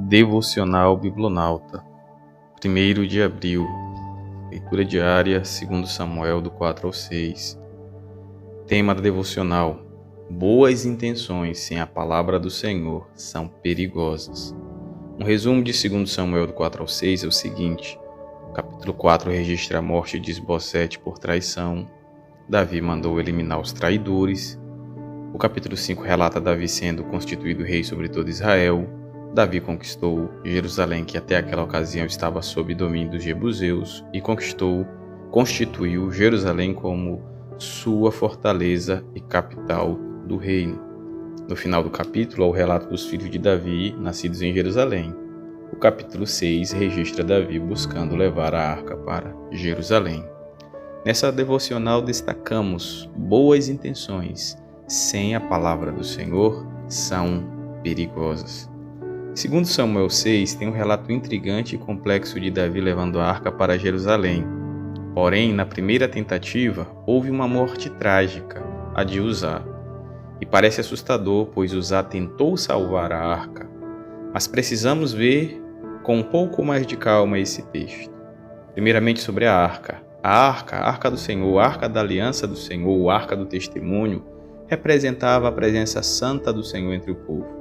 Devocional Biblionauta, 1º de abril, leitura diária, 2 Samuel, do 4 ao 6. Tema da devocional: boas intenções sem a palavra do Senhor são perigosas. Um resumo de 2 Samuel, do 4 ao 6 é o seguinte: o capítulo 4 registra a morte de Isbosete por traição. Davi mandou eliminar os traidores. O capítulo 5 relata Davi sendo constituído rei sobre todo Israel. Davi conquistou Jerusalém, que até aquela ocasião estava sob domínio dos jebuseus, e constituiu Jerusalém como sua fortaleza e capital do reino. No final do capítulo, há o relato dos filhos de Davi, nascidos em Jerusalém. O capítulo 6 registra Davi buscando levar a arca para Jerusalém. Nessa devocional destacamos: boas intenções sem a palavra do Senhor são perigosas. 2 Samuel 6 tem um relato intrigante e complexo de Davi levando a arca para Jerusalém. Porém, na primeira tentativa, houve uma morte trágica, a de Uzá. E parece assustador, pois Uzá tentou salvar a arca. Mas precisamos ver com um pouco mais de calma esse texto. Primeiramente sobre a arca. A arca do Senhor, a arca da aliança do Senhor, a arca do testemunho, representava a presença santa do Senhor entre o povo.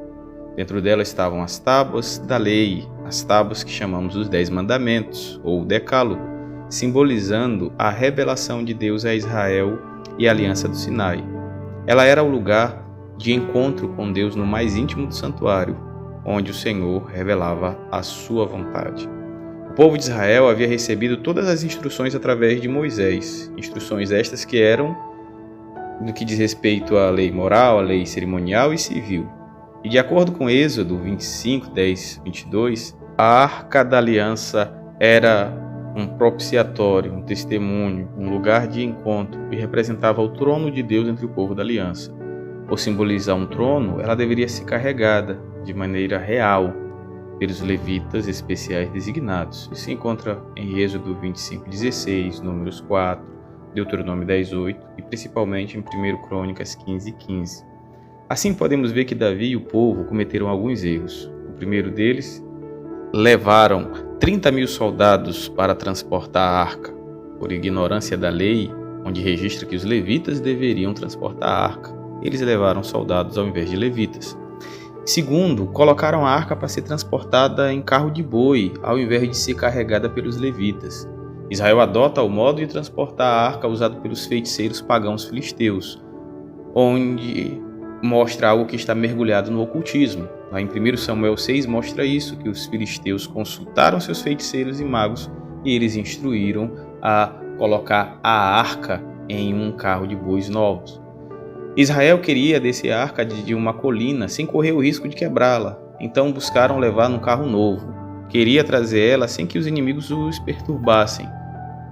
Dentro dela estavam as tábuas da lei, as tábuas que chamamos os 10 mandamentos, ou decálogo, simbolizando a revelação de Deus a Israel e a aliança do Sinai. Ela era o lugar de encontro com Deus no mais íntimo do santuário, onde o Senhor revelava a sua vontade. O povo de Israel havia recebido todas as instruções através de Moisés, instruções estas que eram no que diz respeito à lei moral, à lei cerimonial e civil. E de acordo com Êxodo 25, 10, 22, a Arca da Aliança era um propiciatório, um testemunho, um lugar de encontro e representava o trono de Deus entre o povo da aliança. Por simbolizar um trono, ela deveria ser carregada de maneira real pelos levitas especiais designados. Isso se encontra em Êxodo 25, 16, Números 4, Deuteronômio 10, 8 e principalmente em 1 Crônicas 15, 15. Assim podemos ver que Davi e o povo cometeram alguns erros. O primeiro deles: levaram 30.000 soldados para transportar a arca, por ignorância da lei, onde registra que os levitas deveriam transportar a arca. Eles levaram soldados ao invés de levitas. Segundo, colocaram a arca para ser transportada em carro de boi, ao invés de ser carregada pelos levitas. Israel adota o modo de transportar a arca usado pelos feiticeiros pagãos filisteus, onde mostra algo que está mergulhado no ocultismo. Lá em 1 Samuel 6 mostra isso, que os filisteus consultaram seus feiticeiros e magos e eles instruíram a colocar a arca em um carro de bois novos. Israel queria descer a arca de uma colina sem correr o risco de quebrá-la, então buscaram levar num carro novo. Queria trazer ela sem que os inimigos os perturbassem.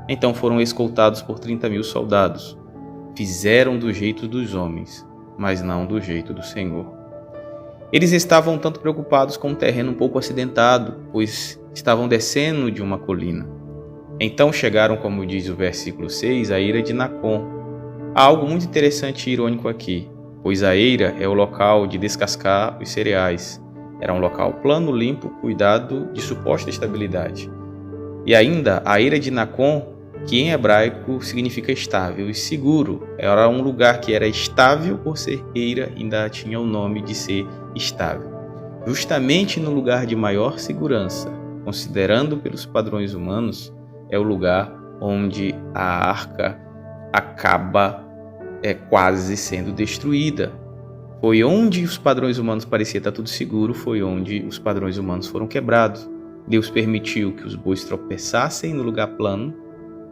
Então foram escoltados por 30.000 soldados. Fizeram do jeito dos homens, mas não do jeito do Senhor. Eles estavam um tanto preocupados com um terreno um pouco acidentado, pois estavam descendo de uma colina. Então chegaram, como diz o versículo 6, à eira de Nacon. Há algo muito interessante e irônico aqui, pois a eira é o local de descascar os cereais. Era um local plano, limpo, cuidado, de suposta estabilidade. E ainda, a eira de Nacon, que em hebraico significa estável e seguro, era um lugar que era estável por ser eira, ainda tinha o nome de ser estável. Justamente no lugar de maior segurança, considerando pelos padrões humanos, é o lugar onde a arca acaba quase sendo destruída. Foi onde os padrões humanos pareciam estar tudo seguro, foi onde os padrões humanos foram quebrados. Deus permitiu que os bois tropeçassem no lugar plano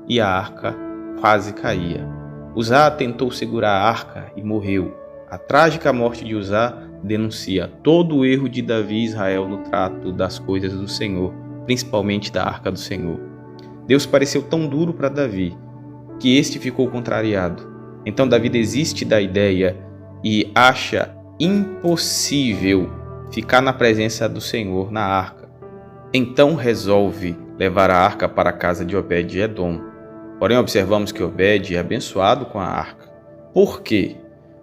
e a arca quase caía. Uzá tentou segurar a arca e morreu. A trágica morte de Uzá denuncia todo o erro de Davi e Israel no trato das coisas do Senhor, principalmente da arca do Senhor. Deus pareceu tão duro para Davi que este ficou contrariado. Então Davi desiste da ideia e acha impossível ficar na presença do Senhor na arca. Então resolve levar a arca para a casa de Obed-Edom. Porém, observamos que Obed é abençoado com a arca. Por quê?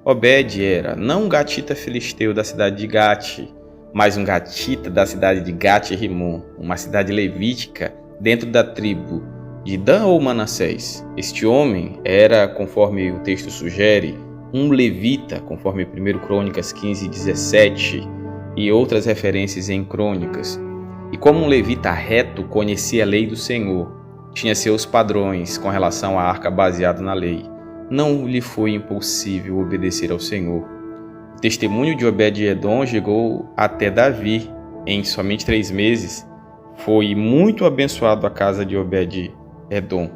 Obed era não um gatita filisteu da cidade de Gate, mas um gatita da cidade de Gat-Rimon, uma cidade levítica dentro da tribo de Dan ou Manassés. Este homem era, conforme o texto sugere, um levita, conforme 1 Crônicas 15:17 e outras referências em Crônicas. E como um levita reto conhecia a lei do Senhor, tinha seus padrões com relação à arca baseado na lei, não lhe foi impossível obedecer ao Senhor. O testemunho de Obed-Edom chegou até Davi. Em somente 3 meses, foi muito abençoado a casa de Obed-Edom.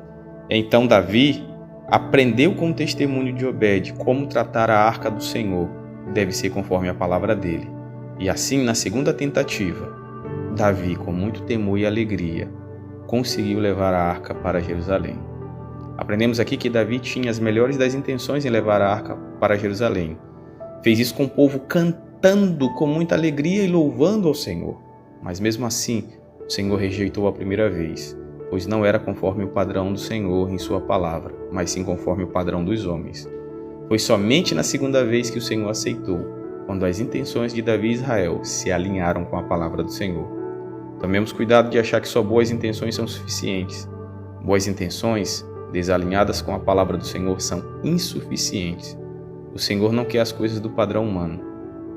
Então Davi aprendeu com o testemunho de Obed como tratar a arca do Senhor. Deve ser conforme a palavra dele. E assim, na segunda tentativa, Davi, com muito temor e alegria, conseguiu levar a arca para Jerusalém. Aprendemos aqui que Davi tinha as melhores das intenções em levar a arca para Jerusalém. Fez isso com o povo cantando com muita alegria e louvando ao Senhor. Mas mesmo assim, o Senhor rejeitou a primeira vez, pois não era conforme o padrão do Senhor em sua palavra, mas sim conforme o padrão dos homens. Foi somente na segunda vez que o Senhor aceitou, quando as intenções de Davi e Israel se alinharam com a palavra do Senhor. Tomemos cuidado de achar que só boas intenções são suficientes. Boas intenções, desalinhadas com a palavra do Senhor, são insuficientes. O Senhor não quer as coisas do padrão humano.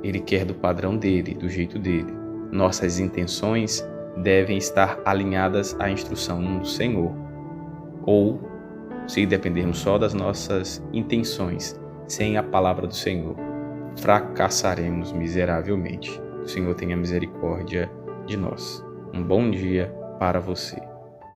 Ele quer do padrão dele, do jeito dele. Nossas intenções devem estar alinhadas à instrução do Senhor. Ou, se dependermos só das nossas intenções, sem a palavra do Senhor, fracassaremos miseravelmente. Que o Senhor tenha misericórdia de nós. Um bom dia para você.